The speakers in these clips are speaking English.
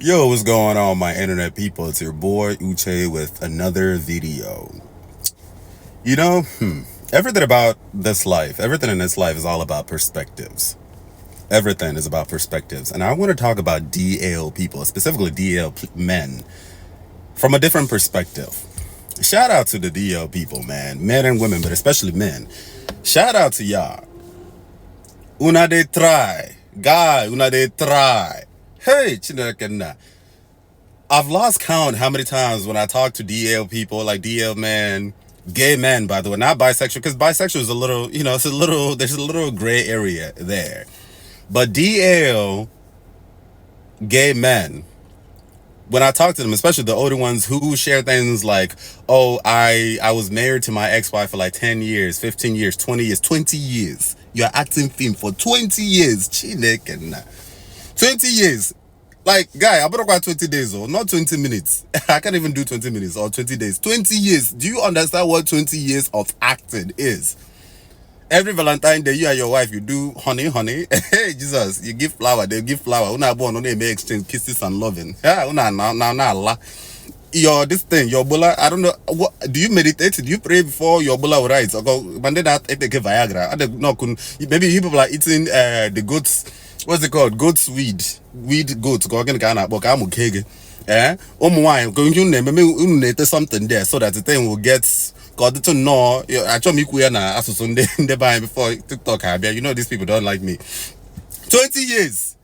Yo, what's going on, my internet people? It's your boy Uche with another video. You know, everything about this life, everything in this life is all about perspectives. Everything is about perspectives. And I want to talk about DL people, specifically DL men, from a different perspective. Shout out to the DL people, man. Men and women, but especially men. Shout out to y'all. Una de try. Guy, una de try. Hey, Chinakana. I've lost count how many times when I talk to DL people, like DL men, gay men, by the way, not bisexual, because bisexual is a little, there's a little gray area there. But DL gay men, when I talk to them, especially the older ones who share things like, oh, I was married to my ex-wife for like 10 years, 15 years, 20 years, 20 years. You're acting film for 20 years. 20 years. Like, guy, I better go 20 days or not 20 minutes. I can't even do 20 minutes or 20 days. 20 years. Do you understand what 20 years of acting is? Every Valentine Day, you and your wife, you do honey, honey. Hey, Jesus, you give flower, they give flower. Una born, they may exchange kisses and loving. Yeah, una now. Your this thing, your bola. I don't know. What do you meditate? Do you pray before your bola will rise? Or go, but then that take Viagra. I don't know. Maybe people are eating the goats. What's it called? Goat's weed goats. Go again, Ghana. But I'm okay. Wine. Going to name something there so that the thing will get. God to know. Actually, me na as Sunday in the buy before TikTok. You know these people don't like me. 20 years.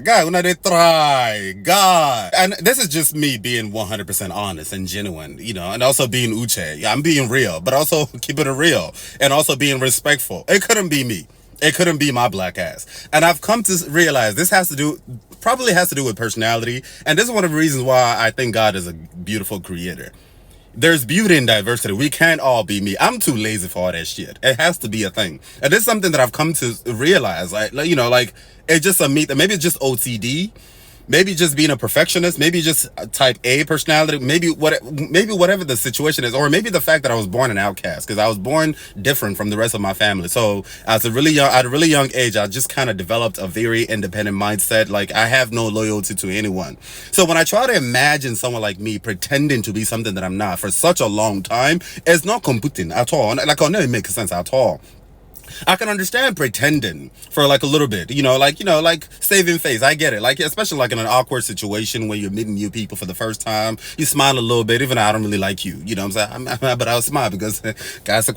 Guy, when they try, God. And this is just me being 100% honest and genuine, and also being Uche. Yeah, I'm being real, but also keeping it real and also being respectful. It couldn't be me. It couldn't be my black ass. And I've come to realize this probably has to do with personality. And this is one of the reasons why I think God is a beautiful creator. There's beauty in diversity. We can't all be me. I'm too lazy for all that shit. It has to be a thing. And this is something that I've come to realize. Like it's just maybe it's just OCD. Maybe just being a perfectionist, maybe just a type A personality, maybe whatever the situation is, or maybe the fact that I was born an outcast, because I was born different from the rest of my family. So at a really young age, I just kind of developed a very independent mindset. Like, I have no loyalty to anyone. So when I try to imagine someone like me pretending to be something that I'm not for such a long time, it's not computing at all. Like, it'll never make sense at all. I can understand pretending for like a little bit, like saving face. I get it. Like, especially like in an awkward situation when you're meeting new people for the first time, you smile a little bit, even though I don't really like you. You know what I'm saying? But I was smile because, guys,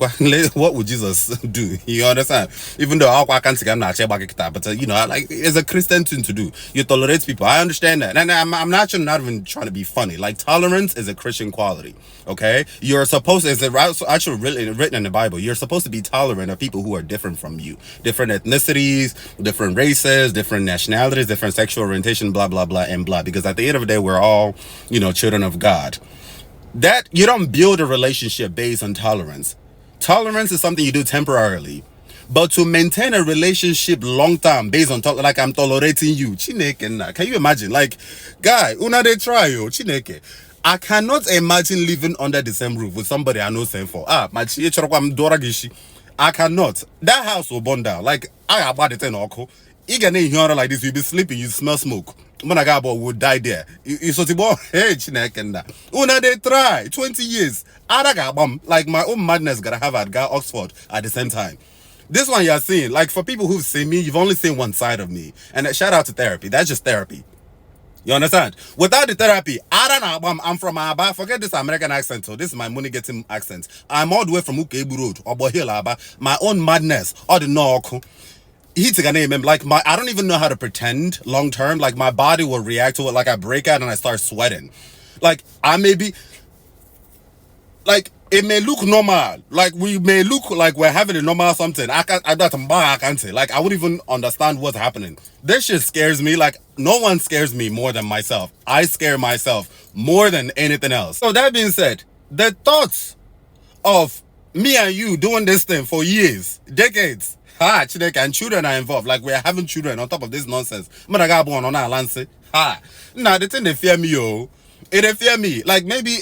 what would Jesus do? You understand? Even though I'm not sure, but like, it's a Christian thing to do. You tolerate people. I understand that. And I'm not even trying to be funny. Like, tolerance is a Christian quality. Okay? You're supposed to, it's actually written in the Bible, you're supposed to be tolerant of people who are different from you, different ethnicities, different races, different nationalities, different sexual orientation, blah blah blah and blah, because at the end of the day, we're all children of God. That you don't build a relationship based on tolerance. Tolerance is something you do temporarily, but to maintain a relationship long term based on like, I'm tolerating you, Chineke. Can you imagine? Like, guy, una de try yo, Chineke. I cannot imagine living under the same roof with somebody I know same for. I cannot. That house will burn down. Like, I about the 10 oko. You get in here like this, you'll be sleeping, you smell smoke. Managabo would die there. You so hey, Chineke. Una they try 20 years. Like, my own madness gotta have at Oxford at the same time. This one you're seeing, like, for people who've seen me, you've only seen one side of me. And shout out to therapy. That's just therapy. You understand? Without the therapy, I don't know. I'm from Aba. Forget this American accent. So this is my money getting accent. I'm all the way from Ukebu Road, Obo Hill, Aba. My own madness, all the knock. He's a name. Like, I don't even know how to pretend long term. Like, my body will react to it. Like, I break out and I start sweating. Like, I may be, like, it may look normal. Like, we may look like we're having a normal something. I can't say. Like, I wouldn't even understand what's happening. This shit scares me. Like, no one scares me more than myself. I scare myself more than anything else. So that being said, the thoughts of me and you doing this thing for years, decades, and children are involved. Like, we're having children on top of this nonsense. Ha. Now, the thing they fear me, It fear me. Like maybe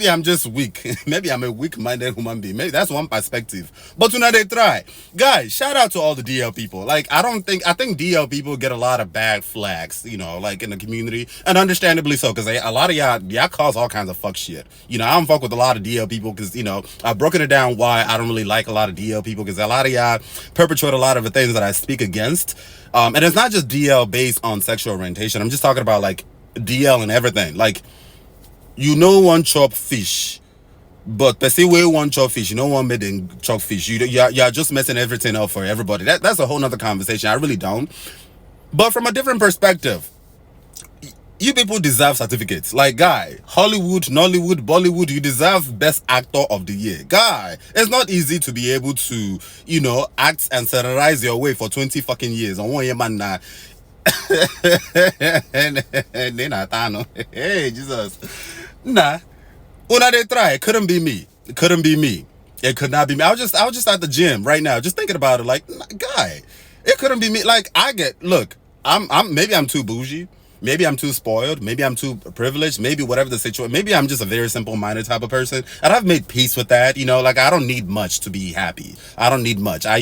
I'm just weak. Maybe I'm a weak-minded human being. Maybe that's one perspective. But you know they try. Guys, shout out to all the DL people. Like I think DL people get a lot of bad flags, you know, like in the community. And understandably so, because a lot of y'all cause all kinds of fuck shit. You know, I don't fuck with a lot of DL people because, you know, I've broken it down why I don't really like a lot of DL people, because a lot of y'all perpetuate a lot of the things that I speak against. And it's not just DL based on sexual orientation. I'm just talking about like DL and everything. Like, you know one chop fish, but per se way one chop fish, you know one made in chop fish. You're just messing everything up for everybody. That's a whole nother conversation. I really don't. But from a different perspective, you people deserve certificates. Like, guy, Hollywood, Nollywood, Bollywood, you deserve Best Actor of the Year. Guy, it's not easy to be able to, you know, act and satirize your way for 20 fucking years on one year, man. Nah. Hey, Jesus. Nah. Una they try. It couldn't be me. It couldn't be me. It could not be me. I was just at the gym right now, just thinking about it. Like, guy, it couldn't be me. Like, look, maybe I'm too bougie. Maybe I'm too spoiled. Maybe I'm too privileged. Maybe whatever the situation. Maybe I'm just a very simple-minded type of person, and I've made peace with that. You know, like I don't need much to be happy. I don't need much. I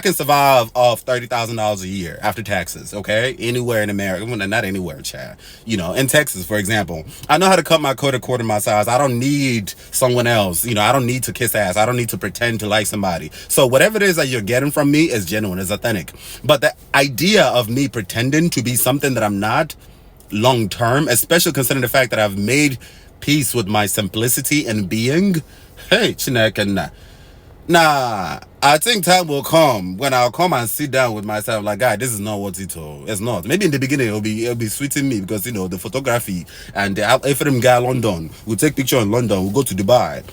can survive off $30,000 a year after taxes. Okay, anywhere in America, well, not anywhere, Chad. You know, in Texas, for example, I know how to cut my coat according to my size. I don't need someone else. You know, I don't need to kiss ass. I don't need to pretend to like somebody. So whatever it is that you're getting from me is genuine, is authentic. But the idea of me pretending to be something that I'm not, long term, especially considering the fact that I've made peace with my simplicity and being, hey, Chineke, nah, I think time will come when I'll come and sit down with myself like, guy, this is not what it is. It's not. Maybe in the beginning it'll be sweeting me because, you know, the photography and the Ephraim guy London, we'll take picture in London, we'll go to Dubai.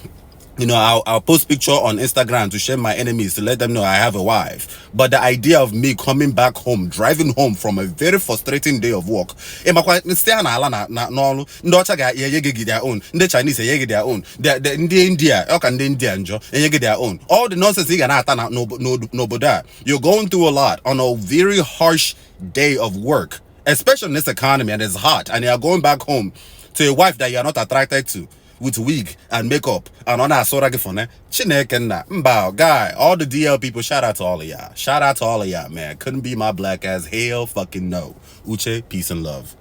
You know, I'll post picture on Instagram to share my enemies to let them know I have a wife. But the idea of me coming back home, driving home from a very frustrating day of work, their own. The Chinese their own. The India, India and their own. All the nonsense you're going through a lot on a very harsh day of work, especially in this economy, and it's hot, and you're going back home to a wife that you're not attracted to, with wig and makeup and on our sort of Chineke na mbow guy. All the DL people, shout out to all of y'all. Shout out to all of y'all, man. Couldn't be my black ass. Hell fucking no. Uche, peace and love.